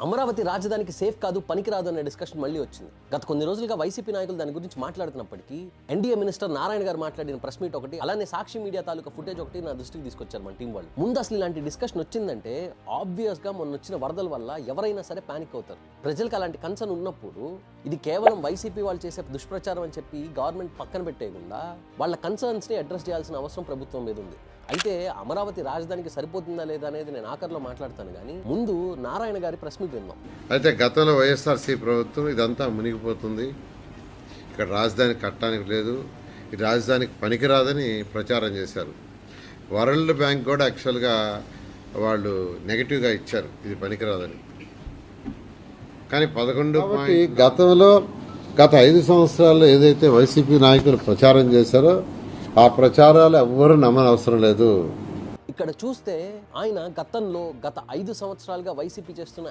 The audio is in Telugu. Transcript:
అమరావతి రాజధానికి సేఫ్ కాదు, పనికిరాదు అనే డిస్కషన్ మళ్ళీ వచ్చింది. గత కొన్ని రోజులుగా వైసీపీ నాయకులు దాని గురించి మాట్లాడుతున్నప్పటికీ ఎన్డీఏ మినిస్టర్ నారాయణ గారు మాట్లాడిన ప్రెస్ మీట్ ఒకటి, అలానే సాక్షి మీడియా తాలూకా ఫుటేజ్ ఒకటి నా దృష్టికి తీసుకొచ్చారు మన టీం వాళ్ళు. ముందు అసలు ఇలాంటి డిస్కషన్ వచ్చిందంటే ఆబ్వియస్ గా మొన్న వచ్చిన వరదల వల్ల ఎవరైనా సరే పానిక్ అవుతారు. ప్రజలకు అలాంటి కన్సర్న్ ఉన్నప్పుడు ఇది కేవలం వైసీపీ వాళ్ళు చేసే దుష్ప్రచారం అని చెప్పి గవర్నమెంట్ పక్కన పెట్టేయకుండా వాళ్ళ కన్సర్న్స్ ని అడ్రస్ చేయాల్సిన అవసరం ప్రభుత్వం మీద ఉంది. అయితే అమరావతి రాజధానికి సరిపోతుందా లేదా అనేది నేను ఆఖరిలో మాట్లాడతాను, కానీ ముందు నారాయణ గారి ప్రెస్ మీట్ విందాం. అయితే గతంలో వైఎస్ఆర్సీ ప్రభుత్వం ఇదంతా మునిగిపోతుంది, ఇక్కడ రాజధాని కట్టడానికి లేదు, ఈ రాజధానికి పనికిరాదని ప్రచారం చేశారు. వరల్డ్ బ్యాంక్ కూడా యాక్చువల్గా వాళ్ళు నెగిటివ్గా ఇచ్చారు, ఇది పనికిరాదని. కానీ 11 గతంలో గత 5 సంవత్సరాల్లో ఏదైతే వైసీపీ నాయకులు ప్రచారం చేశారో ఆ ప్రచారాలు ఎవ్వరూ నమ్మనవసరం లేదు. ఇక్కడ చూస్తే ఆయన గతంలో గత 5 సంవత్సరాలుగా వైసీపీ చేస్తున్న